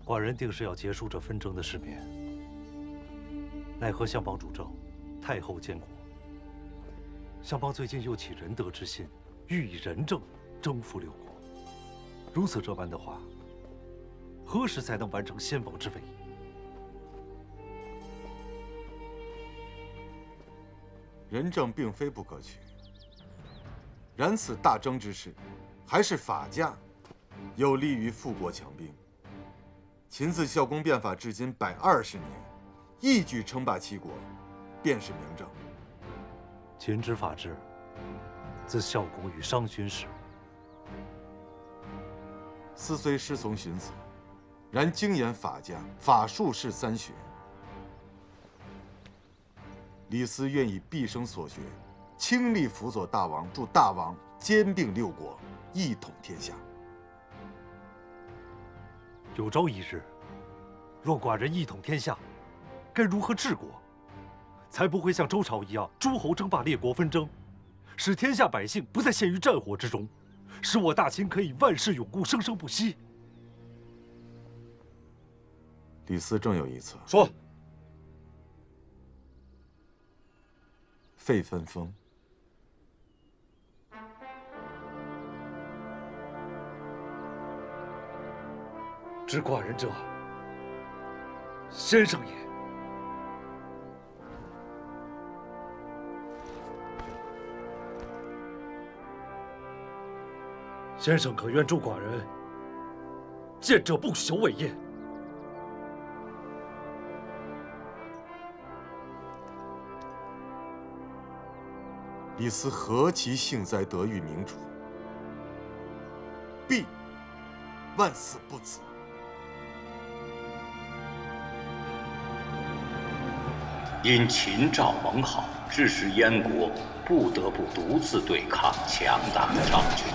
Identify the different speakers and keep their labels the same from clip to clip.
Speaker 1: 寡人定是要结束这纷争的世面，奈何相邦主政，太后监国。相邦最近又起仁德之心，欲以仁政征服六国。如此这般的话，何时才能完成先王之位？
Speaker 2: 仁政并非不可取，然此大征之事，还是法家有利于富国强兵。秦自孝公变法至今120年，一举称霸七国，便是明证。
Speaker 1: 秦之法治，自孝公与商勋时。
Speaker 2: 斯虽师从荀子，然精研法家，法术是3学。李斯愿以毕生所学，倾力辅佐大王，助大王兼并六国，一统天下。
Speaker 1: 有朝一日，若寡人一统天下，该如何治国，才不会像周朝一样诸侯争霸、列国纷争，使天下百姓不再陷于战火之中，使我大秦可以万世永固、生生不息？
Speaker 2: 李斯正有一策。
Speaker 3: 说。
Speaker 2: 废分封。
Speaker 1: 知寡人者，先生也。先生可愿助寡人见者不朽伟业？
Speaker 2: 李斯何其幸哉得遇明主，必万死不辞。
Speaker 4: 因秦赵盟好，致使燕国不得不独自对抗强大的赵军。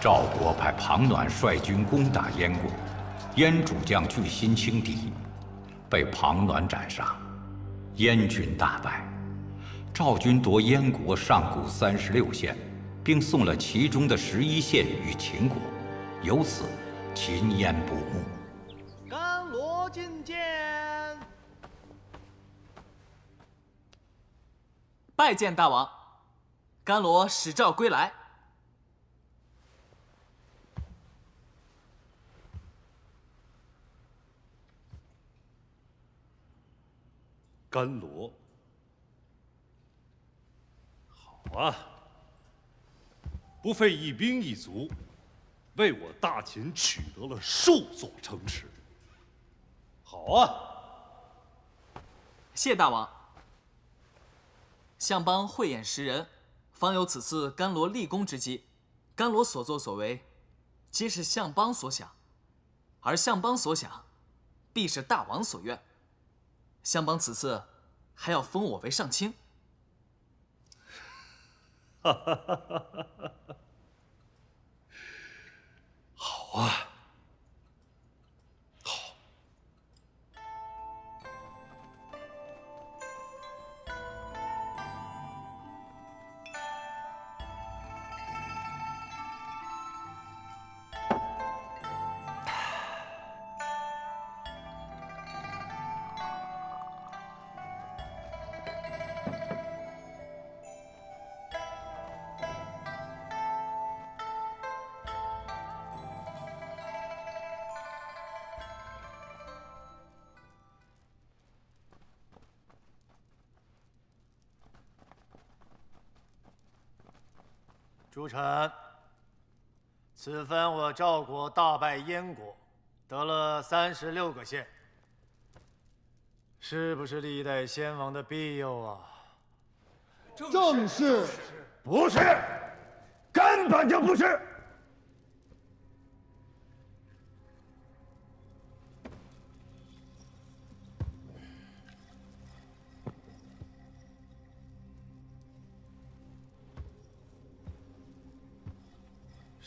Speaker 3: 赵国派庞暖率军攻打燕国，燕主将巨心轻敌，被庞暖斩杀，燕军大败。赵军夺燕国上古36县，并送了其中的11县与秦国，由此秦燕不睦。
Speaker 5: 甘罗觐见。
Speaker 6: 拜见大王，甘罗使诏归来。
Speaker 1: 甘罗，好啊，不费一兵一卒，为我大秦取得了数座城池。好啊！
Speaker 6: 谢大王。相邦慧眼识人，方有此次甘罗立功之机。甘罗所作所为，皆是相邦所想，而相邦所想，必是大王所愿。相邦此次还要封我为上卿。
Speaker 1: 好啊！
Speaker 5: 诸臣，此番我赵国大败燕国，得了36个县，是不是历代先王的庇佑啊？
Speaker 7: 正是，不是，根本就不是。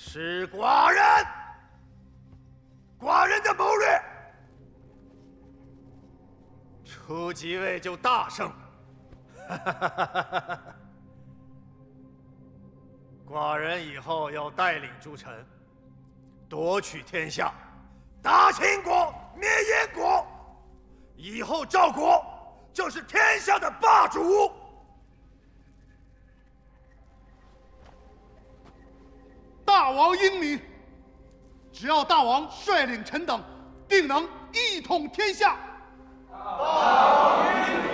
Speaker 5: 是寡人，寡人的谋略。初即位就大胜，寡人以后要带领诸臣夺取天下，打秦国，灭燕国，以后赵国就是天下的霸主。
Speaker 7: 大王英明，只要大王率领臣等，定能一统天下。大王英明。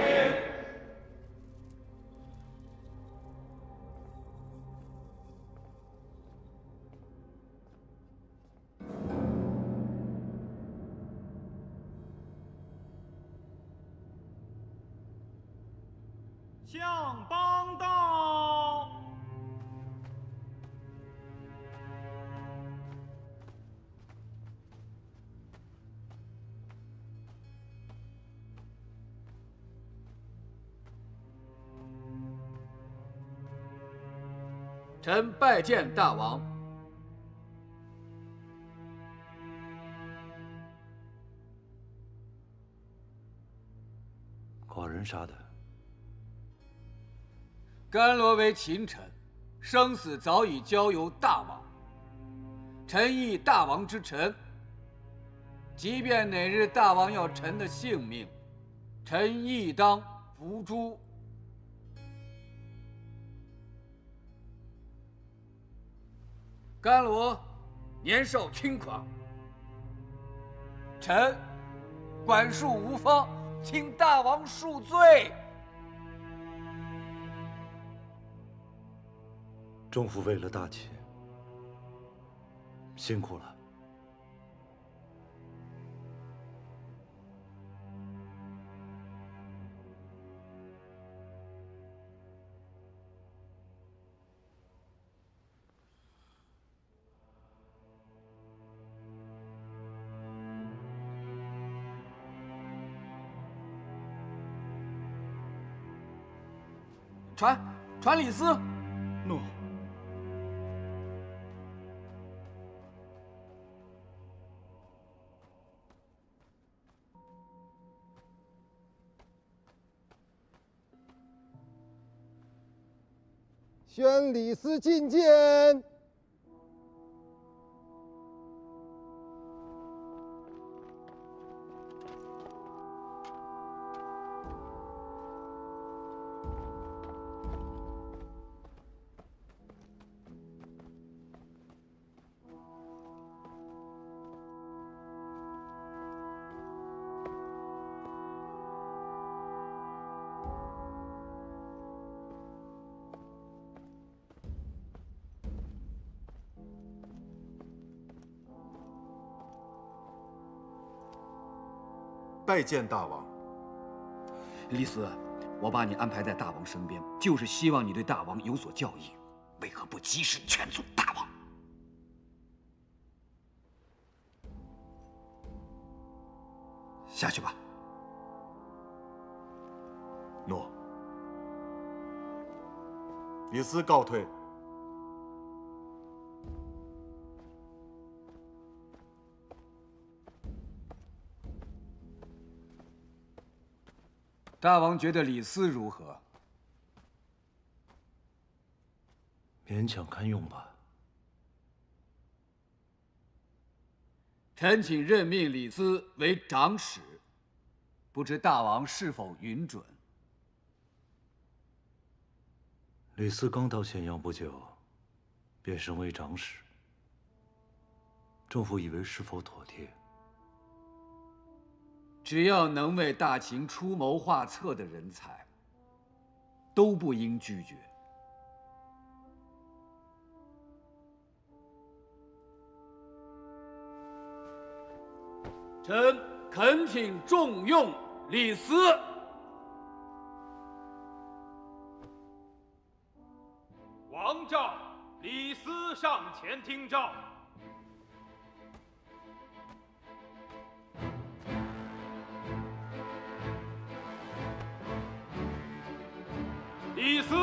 Speaker 5: 相邦到。
Speaker 8: 臣拜见大王。
Speaker 1: 寡人杀的。
Speaker 8: 甘罗为秦臣，生死早已交由大王。臣亦大王之臣，即便哪日大王要臣的性命，臣亦当伏诛。甘罗年少轻狂，臣管束无方，请大王恕罪。
Speaker 1: 仲父为了大秦，辛苦了。
Speaker 8: 传李斯。
Speaker 7: 诺。
Speaker 9: 宣李斯进谏。
Speaker 2: 拜见大王。
Speaker 8: 李斯，我把你安排在大王身边，就是希望你对大王有所教益，为何不及时劝阻大王？下去吧。
Speaker 2: 诺。李斯告退。
Speaker 8: 大王觉得李斯如何？
Speaker 1: 勉强堪用吧。
Speaker 8: 臣请任命李斯为长史，不知大王是否允准？
Speaker 1: 李斯刚到咸阳不久，便升为长史，政府以为是否妥帖？
Speaker 8: 只要能为大秦出谋划策的人才，都不应拒绝。臣恳请重用李斯。
Speaker 10: 王诏，李斯上前听诏。李斯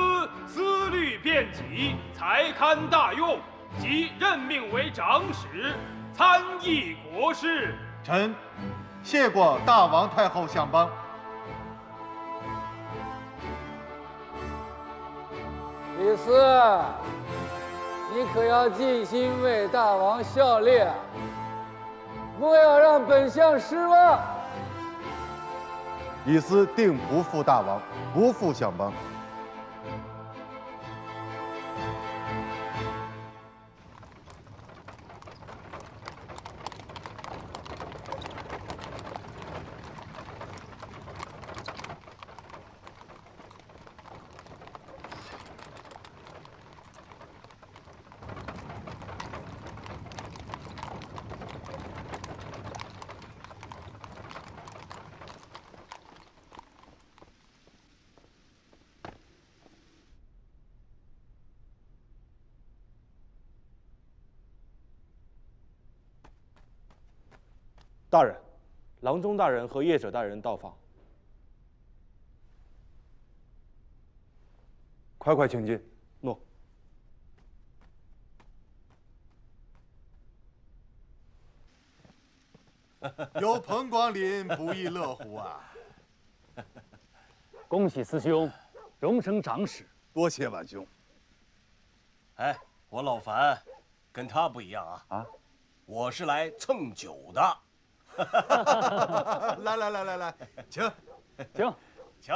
Speaker 10: 思虑遍己，才堪大用，即任命为长史，参议国事。
Speaker 7: 臣谢过大王太后相邦。
Speaker 8: 李斯，你可要尽心为大王效力，莫要让本相失望。
Speaker 7: 李斯定不负大王，不负相邦。
Speaker 11: 大人，郎中大人和业者大人到访。快快请进。诺。
Speaker 2: 有朋光临，不亦乐乎啊！
Speaker 12: 恭喜师兄，荣升长史。
Speaker 7: 多谢晚兄。
Speaker 13: 哎，我老樊，跟他不一样啊！啊，我是来蹭酒的。
Speaker 2: 来，请，
Speaker 13: 请。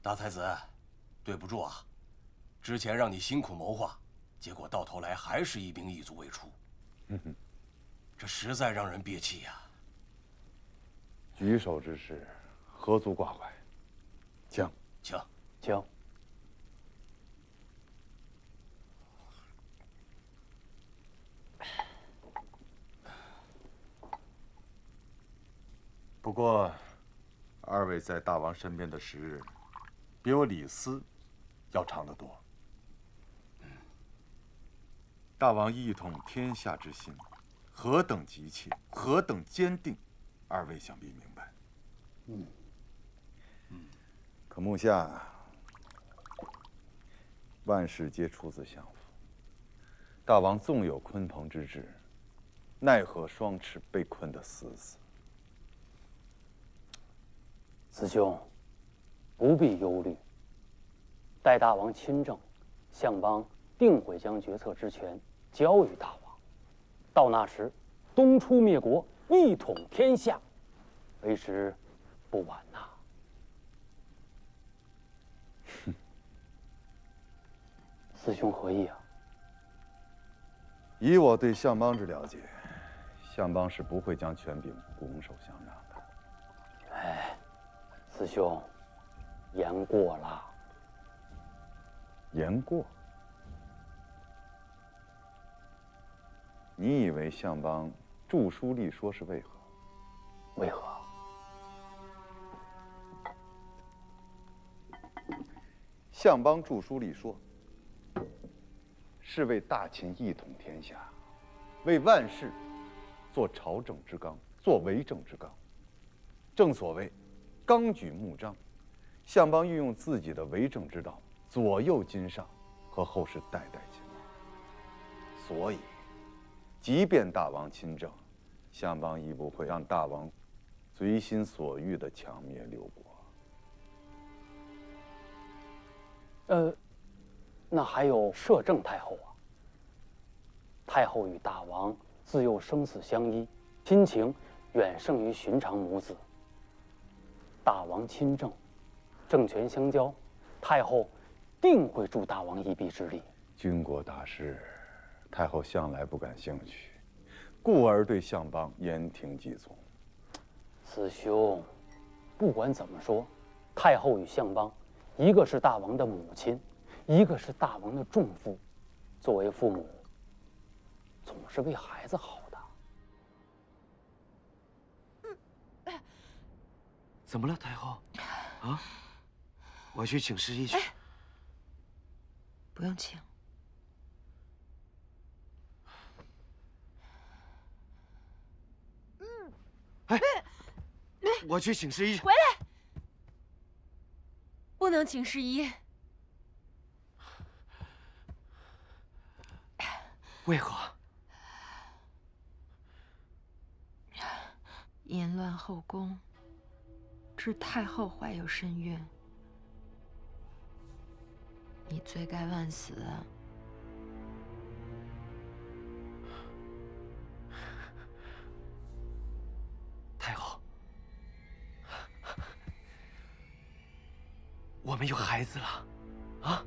Speaker 13: 大才子，对不住啊，之前让你辛苦谋划，结果到头来还是一兵一卒未出，这实在让人憋气呀。
Speaker 11: 举手之事，何足挂怀。请。
Speaker 2: 不过，二位在大王身边的时日，比我李斯要长得多。大王一统天下之心，何等急切，何等坚定，二位想必明白。
Speaker 14: 可目下，万事皆出自相府。大王纵有鲲鹏之志，奈何双翅被困得死死？
Speaker 12: 师兄，不必忧虑。待大王亲政，相邦定会将决策之权交予大王。到那时，东出灭国，一统天下，为时不晚呐。
Speaker 14: 哼，
Speaker 12: 师兄何意啊？
Speaker 14: 以我对相邦之了解，相邦是不会将权柄拱手相让的。
Speaker 12: 哎，师兄，言过了。
Speaker 14: 言过？你以为相邦著书立说是为何？
Speaker 12: 为何？
Speaker 14: 相邦著书立说，是为大秦一统天下，为万世做朝政之纲，做为政之纲。正所谓纲举目张，相邦运用自己的为政之道，左右今上和后世代代秦王。所以，即便大王亲政，相邦亦不会让大王随心所欲地强灭六国。
Speaker 12: 那还有摄政太后啊。太后与大王自幼生死相依，亲情远胜于寻常母子。大王亲政，政权相交，太后定会助大王一臂之力。
Speaker 14: 军国大事，太后向来不感兴趣，故而对相邦言听计从。
Speaker 12: 师兄，不管怎么说，太后与相邦，一个是大王的母亲，一个是大王的重父。作为父母，总是为孩子好的。
Speaker 15: 怎么了，太后？啊？我去请侍医去。
Speaker 16: 不用请。
Speaker 15: 哎，我去请侍医去。
Speaker 16: 回来！不能请侍医。
Speaker 15: 为何？
Speaker 16: 淫乱后宫，致太后怀有身孕，你罪该万死。
Speaker 15: 太后，我们有孩子了，啊？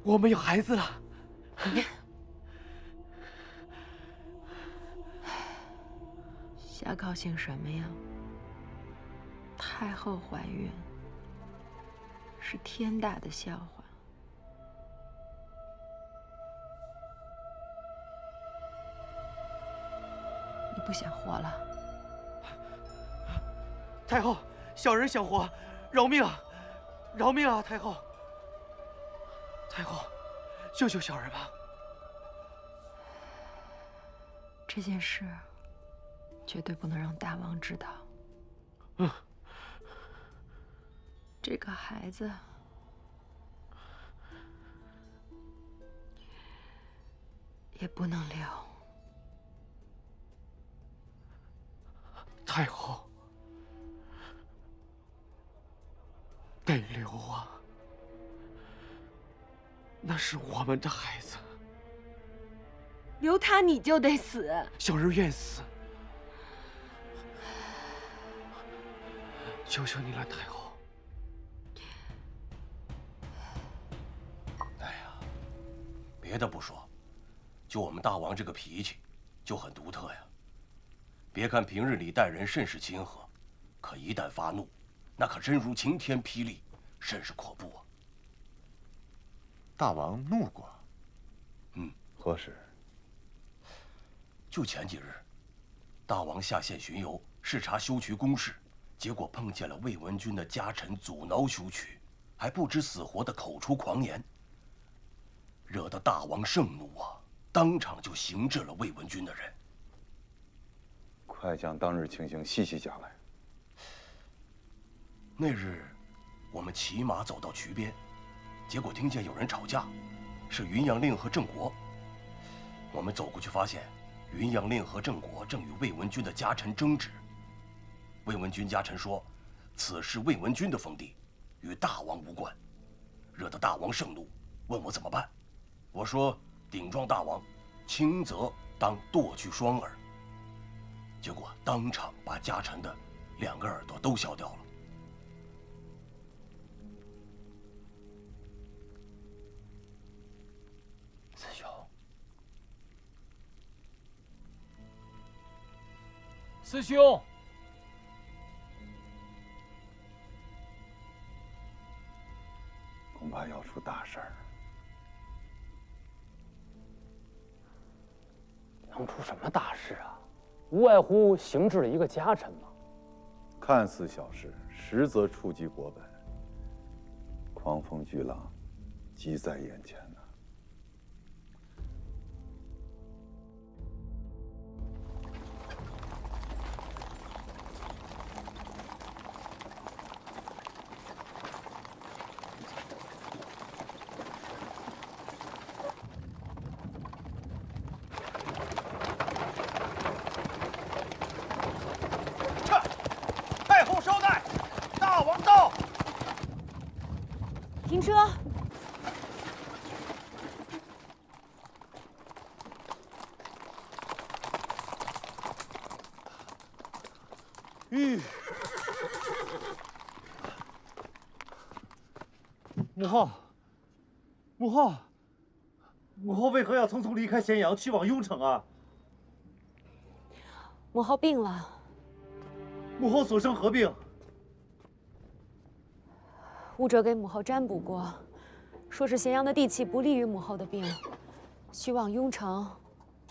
Speaker 15: 我们有孩子了。
Speaker 16: 瞎高兴什么呀？太后怀孕是天大的笑话。你不想活了？
Speaker 15: 太后，小人想活，饶命啊！饶命啊！太后，太后，救救小人吧！
Speaker 16: 这件事绝对不能让大王知道。这个孩子也不能留。
Speaker 15: 太后，得留啊！那是我们的孩子。
Speaker 16: 留他你就得死。
Speaker 15: 小人愿死。求求你了，太后。
Speaker 13: 哎呀，别的不说，就我们大王这个脾气，就很独特呀。别看平日里待人甚是亲和，可一旦发怒，那可真如晴天霹雳，甚是恐怖啊。
Speaker 2: 大王怒过？
Speaker 14: 何时？
Speaker 13: 就前几日，大王下县巡游，视察修渠宫事，结果碰见了魏文君的家臣阻挠修渠，还不知死活的口出狂言，惹得大王盛怒啊，当场就刑治了魏文君的人。
Speaker 14: 快将当日情形细细讲来。
Speaker 13: 那日，我们骑马走到渠边，结果听见有人吵架，是云阳令和郑国。我们走过去发现，云阳令和郑国正与魏文君的家臣争执。魏文君家臣说，此是魏文君的封地，与大王无关，惹得大王盛怒，问我怎么办。我说顶撞大王，轻则当剁去双耳。结果当场把家臣的2个耳朵都削掉了。
Speaker 12: 师兄，
Speaker 8: 师兄，
Speaker 14: 恐怕要出大事儿。
Speaker 12: 能出什么大事啊？无外乎刑制了一个家臣嘛。
Speaker 14: 看似小事，实则触及国本，狂风巨浪，即在眼前呢。
Speaker 5: 太后稍待，大王到。
Speaker 17: 停车！
Speaker 1: 母后，母后，母后为何要匆匆离开咸阳，去往雍城啊？
Speaker 17: 母后病了。
Speaker 1: 母后所生何病？
Speaker 17: 武者给母后占卜过，说是咸阳的地气不利于母后的病，需往雍城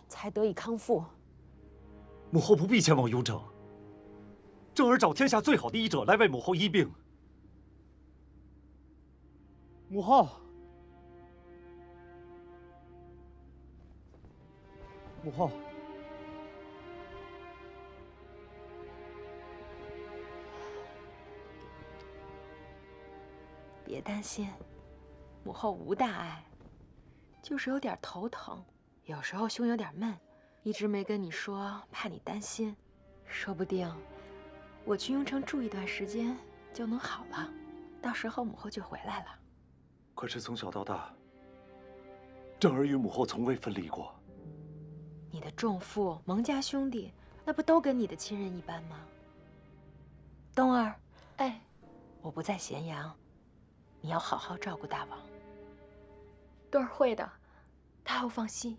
Speaker 17: 才得以康复。
Speaker 1: 母后不必前往雍城，正儿找天下最好的医者来为母后医病。
Speaker 7: 母后，母后，
Speaker 16: 别担心，母后无大碍，就是有点头疼，有时候胸有点闷，一直没跟你说，怕你担心。说不定我去雍城住一段时间就能好了，到时候母后就回来了。
Speaker 1: 可是从小到大，正儿与母后从未分离过。
Speaker 16: 你的仲父、蒙家兄弟，那不都跟你的亲人一般吗？冬儿，哎，我不在咸阳，你要好好照顾大王。
Speaker 17: 冬儿会的，太后放心。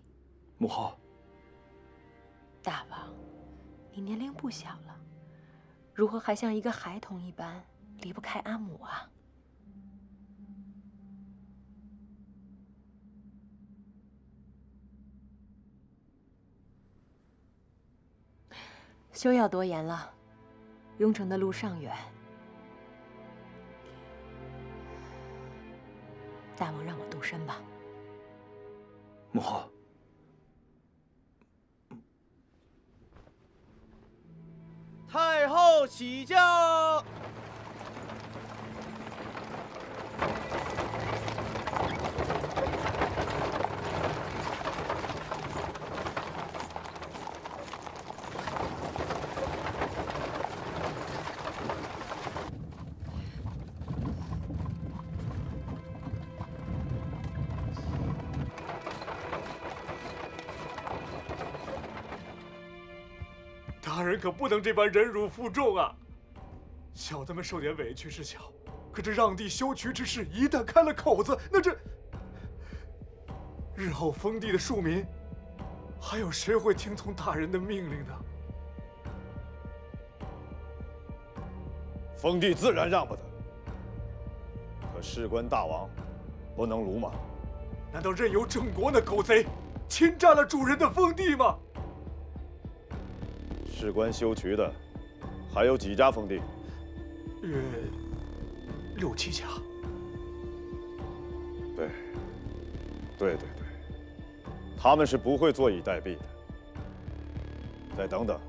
Speaker 1: 母后，
Speaker 16: 大王，你年龄不小了，如何还像一个孩童一般离不开阿母啊？休要多言了，雍城的路尚远。大王让我动身吧。
Speaker 1: 母后，
Speaker 15: 太后起驾。
Speaker 10: 大人可不能这般忍辱负重啊！小的们受点委屈是小，可这让地修渠之事一旦开了口子，那这日后封地的庶民，还有谁会听从大人的命令呢？
Speaker 11: 封地自然让不得，可事关大王，不能鲁莽。
Speaker 10: 难道任由郑国那狗贼侵占了主人的封地吗？
Speaker 11: 事关修渠的，还有几家封地？
Speaker 10: 约6、7家。
Speaker 11: 对，他们是不会坐以待毙的。再等等，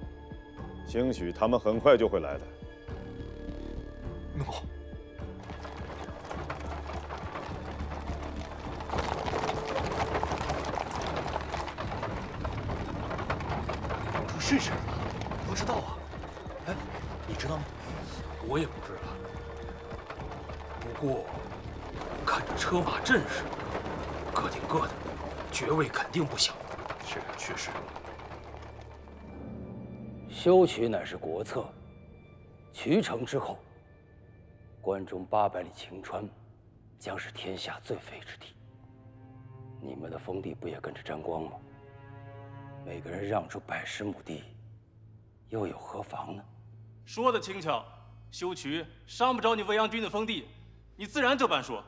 Speaker 11: 兴许他们很快就会来的。
Speaker 10: 诺。是不知道啊。哎，
Speaker 13: 你知道吗？
Speaker 10: 我也不知道。不过看这车马阵势，各顶各的，爵位肯定不小。
Speaker 13: 是，确实。
Speaker 18: 修渠乃是国策，渠成之后，关中800里晴川，将是天下最肥之地。你们的封地不也跟着沾光吗？每个人让出110亩地，又有何妨呢？
Speaker 19: 说的轻巧，修渠伤不着你未央军的封地，你自然这般说。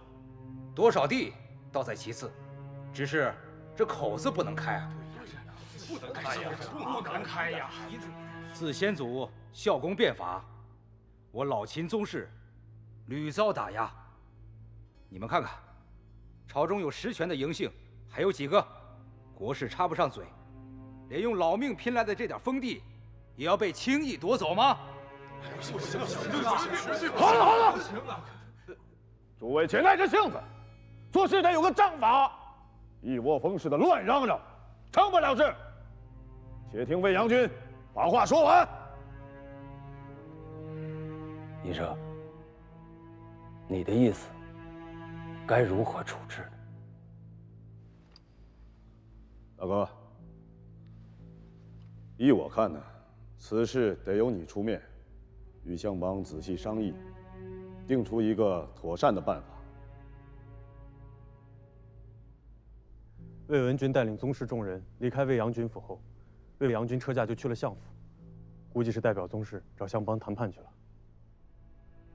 Speaker 8: 多少地倒在其次，只是这口子不能开啊！
Speaker 10: 不能开呀，不能开呀！
Speaker 8: 自先祖孝公变法，我老秦宗室屡遭打压。你们看看，朝中有实权的嬴姓，还有几个？国事插不上嘴，连用老命拼来的这点封地，也要被轻易夺走吗？
Speaker 11: 好了好了，诸位且耐着性子，做事得有个章法，一窝蜂似的乱嚷嚷，成不了事。且听魏阳君把话说完。
Speaker 18: 医生，你的意思该如何处置呢？
Speaker 11: 大哥，依我看呢，此事得由你出面，与相邦仔细商议，定出一个妥善的办法。
Speaker 20: 魏文君带领宗室众人离开魏阳军府后，魏阳军车驾就去了相府，估计是代表宗室找相邦谈判去了。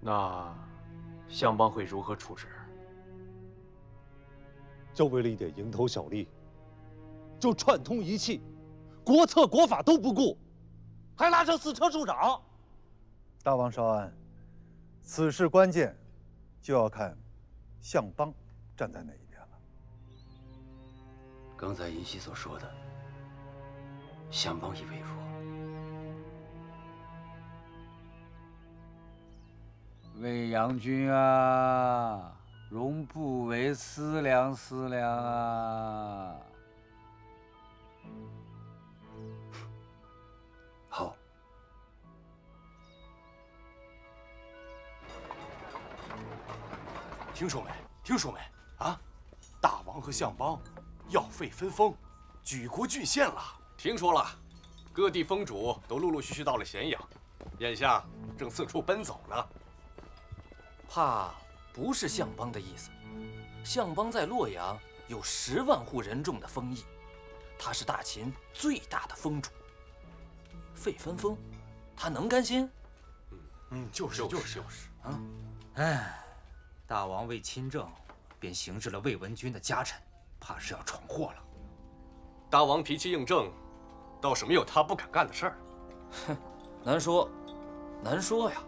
Speaker 10: 那相邦会如何处置？
Speaker 1: 就为了一点蝇头小利，就串通一气，国策国法都不顾，还拉上4车处长。
Speaker 14: 大王稍安，此事关键，就要看相邦站在哪一边了。
Speaker 18: 刚才尹熙所说的，相邦以为如何？
Speaker 8: 魏阳君啊，容不为思量思量啊。
Speaker 18: 好。
Speaker 13: 听说没？听说没？啊，大王和相邦要废分封，举国郡县了。
Speaker 21: 听说了，各地封主都陆陆续续到了咸阳，眼下正四处奔走呢。
Speaker 6: 怕不是相邦的意思。相邦在洛阳有10万户人众的封邑，他是大秦最大的封主。废分封，他能甘心？
Speaker 13: 就是
Speaker 8: 啊！哎，大王为亲政，便行至了魏文君的家臣，怕是要闯祸了。
Speaker 21: 大王脾气硬正，倒是没有他不敢干的事儿。
Speaker 6: 哼，难说，难说呀。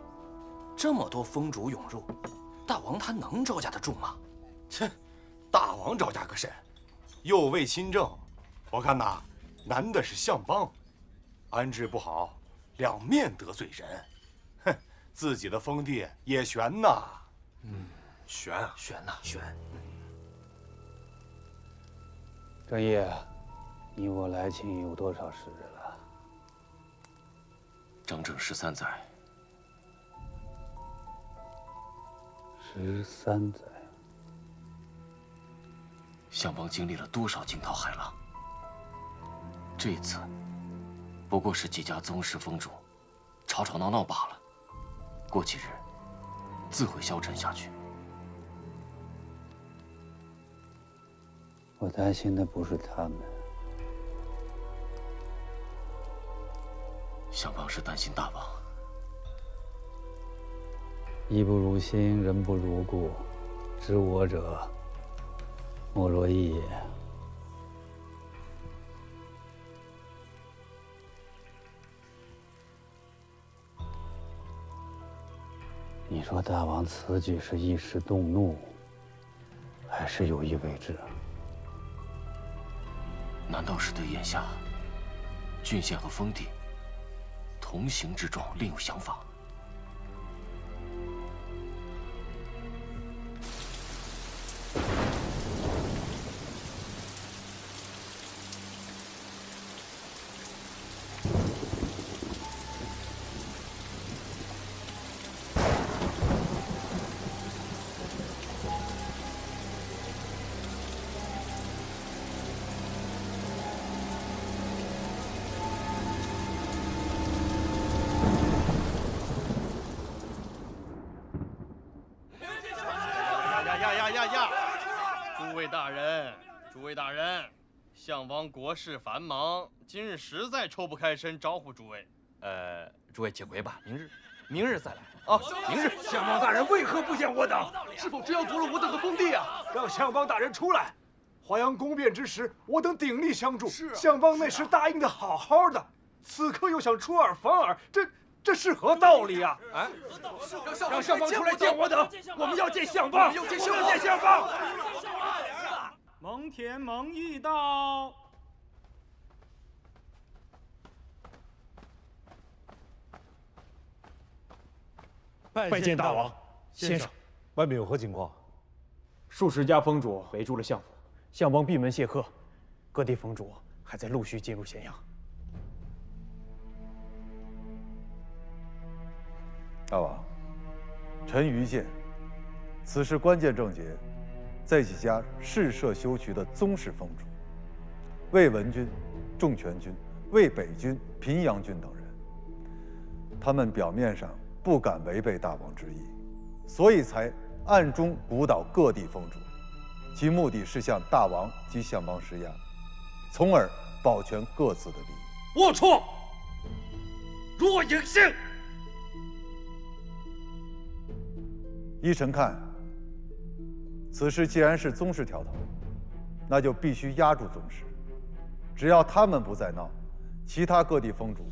Speaker 6: 这么多封主涌入，大王他能招架得住吗？
Speaker 13: 切，大王招架个甚？右卫亲政，我看呐，难的是相邦，安置不好，两面得罪人。哼，自己的封地也悬呐。
Speaker 21: 悬啊，
Speaker 6: 悬呐，悬。
Speaker 12: 郑业，你我来秦有多少时日了？
Speaker 13: 整整13载。
Speaker 12: 13载。
Speaker 13: 相邦经历了多少惊涛骇浪？这次不过是几家宗室封主吵吵闹闹罢了，过几日自会消沉下去。
Speaker 12: 我担心的不是他们，
Speaker 13: 相邦是担心大王。
Speaker 12: 义不如心，人不如故，知我者莫若义也。你说大王此举是一时动怒，还是有意为之？
Speaker 13: 难道是对眼下郡县和封地同行之状另有想法？
Speaker 4: 位大人，诸位大人，相邦国事繁忙，今日实在抽不开身招呼诸位。
Speaker 22: 诸位请回吧，明日再来啊！明日。
Speaker 10: 相邦大人为何不见我等？是否只要夺了我等的封地啊？让相邦大人出来！华阳宫变之时，我等鼎力相助。相邦那时答应的好好的，此刻又想出尔反尔，这是何道理啊？哎，让相邦出来见我等！我们要见相邦！我们要见相邦！
Speaker 23: 蒙恬、蒙毅到。
Speaker 1: 拜见大王，先生。外面有何情况？
Speaker 20: 数十家封主围住了相府，相邦闭门谢客，各地封主还在陆续进入咸阳。
Speaker 14: 大王，臣愚见，此事关键症结在几家士社修渠的宗室封主，魏文君、仲全君、魏北军、平阳君等人。他们表面上不敢违背大王之意，所以才暗中鼓捣各地封主，其目的是向大王及相邦施压，从而保全各自的利益。
Speaker 23: 龌龊！若隐性！
Speaker 14: 依臣看，此事既然是宗室挑头，那就必须压住宗室。只要他们不再闹，其他各地封主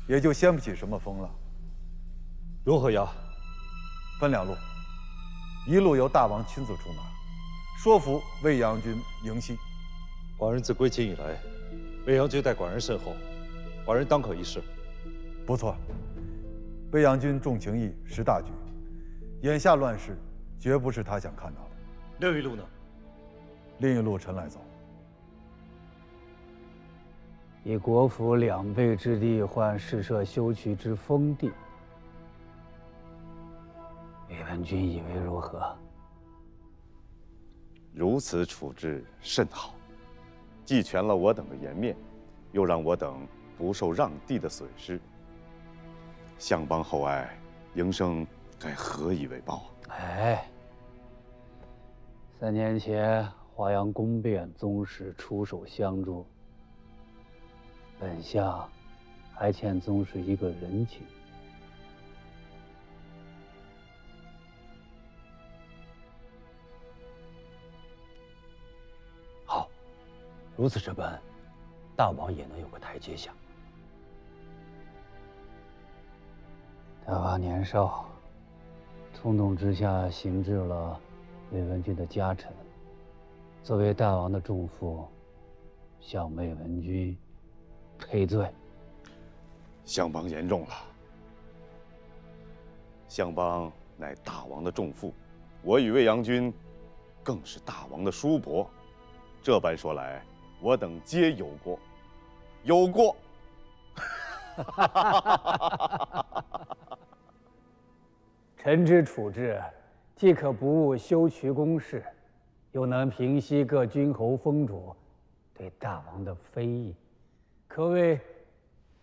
Speaker 14: 也就掀不起什么风了。
Speaker 1: 如何压？
Speaker 14: 分两路，一路由大王亲自出马，说服魏阳君迎西。
Speaker 1: 寡人自归秦以来，魏阳君待寡人甚厚，寡人当可一试。
Speaker 14: 不错，魏阳君重情义，识大局，眼下乱世绝不是他想看到的。
Speaker 1: 另一路呢？
Speaker 14: 另一路臣来走。
Speaker 8: 以国府2倍之地换士社修渠之封地，魏文君以为如何？
Speaker 11: 如此处置甚好，既全了我等的颜面，又让我等不受让地的损失。相邦厚爱，营生该何以为报啊？
Speaker 8: 哎，3年前华阳宫变，宗室出手相助，本相还欠宗室一个人情。
Speaker 18: 好，如此这般，大王也能有个台阶下。
Speaker 8: 大王年少，冲动之下行至了魏文君的家臣。作为大王的重负，向魏文君赔罪。
Speaker 11: 相邦言重了。相邦乃大王的重负，我与魏阳君更是大王的叔伯。这般说来，我等皆有过，有过。
Speaker 8: 臣之处置，既可不误修渠公事，又能平息各君侯封主对大王的非议，可谓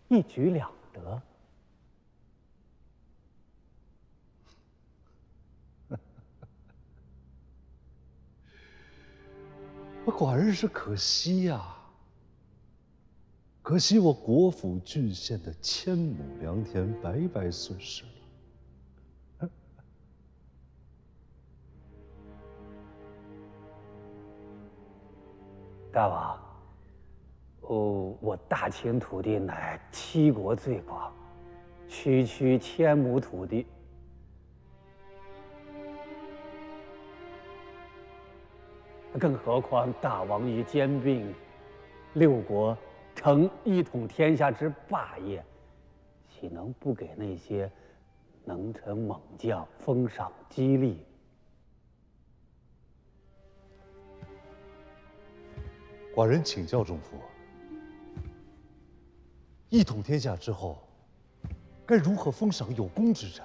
Speaker 8: 一举两得。
Speaker 1: 寡人是可惜呀，可惜我国府郡县的千亩良田白白损失了。
Speaker 8: 大王，我大秦土地乃7国最广，区区1000亩土地，更何况大王于兼并6国，成一统天下之霸业，岂能不给那些能臣猛将封赏激励？
Speaker 1: 寡人请教中父，一统天下之后，该如何封赏有功之臣？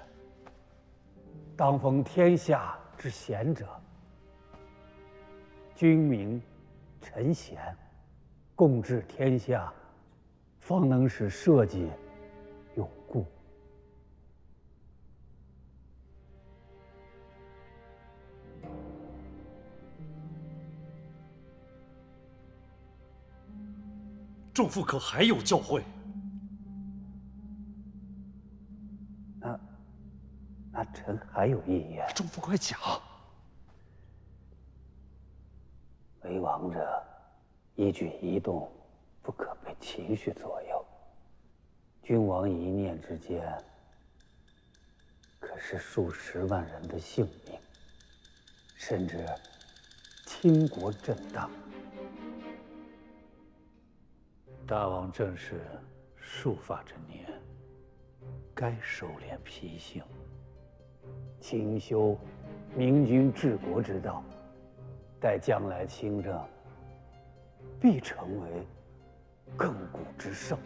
Speaker 8: 当封天下之贤者，君明臣贤，共治天下，方能使社稷永固。
Speaker 1: 仲父可还有教诲？
Speaker 18: 那臣还有一言。
Speaker 1: 仲父快讲。
Speaker 18: 为王者，一举一动不可被情绪左右。君王一念之间，可是数十万人的性命，甚至倾国震荡。大王正是束发之年，该收敛脾性，清修明君治国之道。待将来亲政，必成为亘古之圣。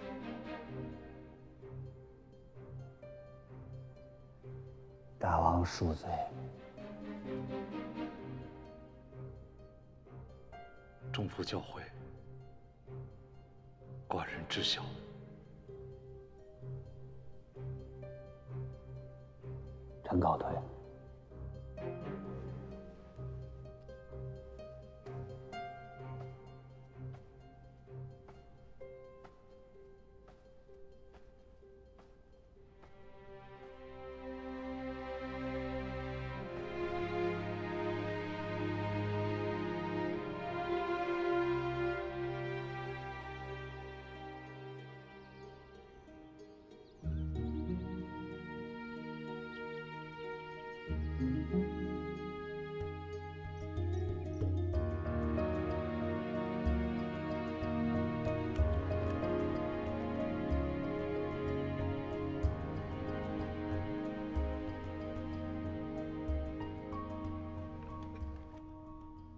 Speaker 18: 大王恕罪。
Speaker 1: 仲父教诲，寡人知晓。
Speaker 18: 臣告退。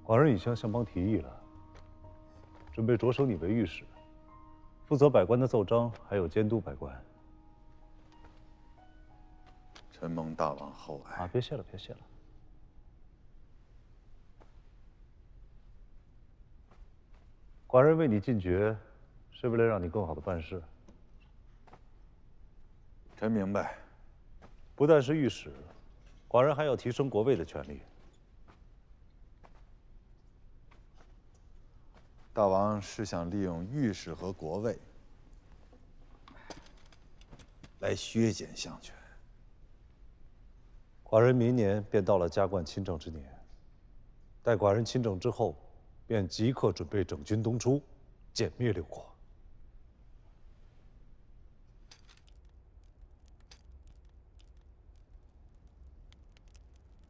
Speaker 1: 寡人已向相邦提议了，准备着手你为御史，负责百官的奏章，还有监督百官。
Speaker 14: 承蒙大王厚爱。
Speaker 1: 别谢了，别谢了。寡人为你进爵，是为了让你更好的办事。
Speaker 14: 臣明白。
Speaker 1: 不但是御史，寡人还要提升国位的权力。
Speaker 14: 大王是想利用御史和国位来削减相权。
Speaker 1: 寡人明年便到了加冠亲政之年，待寡人亲政之后，便即刻准备整军东出，歼灭六国。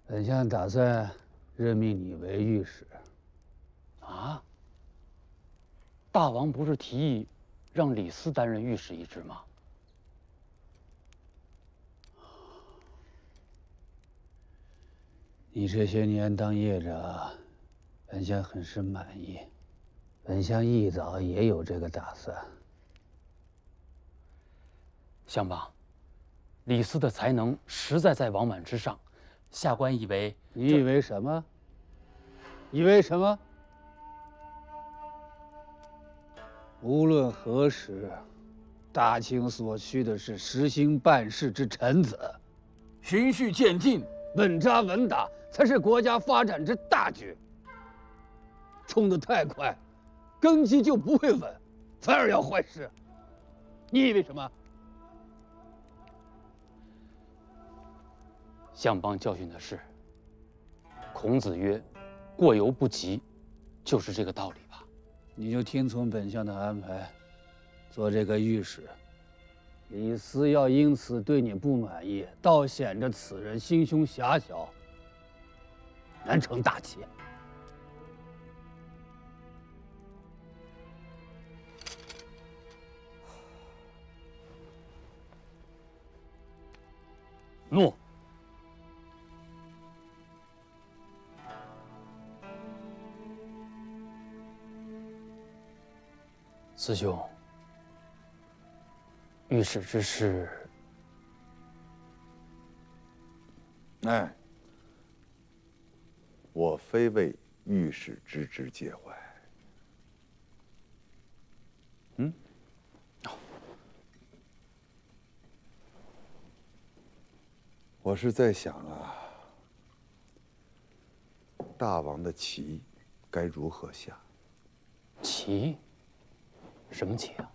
Speaker 18: 本相打算任命你为御史。啊？大王不是提议让李斯担任御史一职吗？你这些年当业者，本相很是满意。本相一早也有这个打算。相邦，李斯的才能实在在王满之上，下官以为……你以为什么？以为什么？无论何时，大清所需的是实心办事之臣子，循序渐进、稳扎稳打，才是国家发展之大局。冲得太快，根基就不会稳，反而要坏事。你以为什么？相邦教训的是，孔子曰：“过犹不及”，就是这个道理吧？你就听从本相的安排，做这个御史。李斯要因此对你不满意，倒显着此人心胸狭小，难成大器。诺。师兄，御史之事，
Speaker 14: 哎，我非为御史之职介怀。我是在想啊，大王的棋该如何下？
Speaker 18: 棋？
Speaker 12: 什么节啊？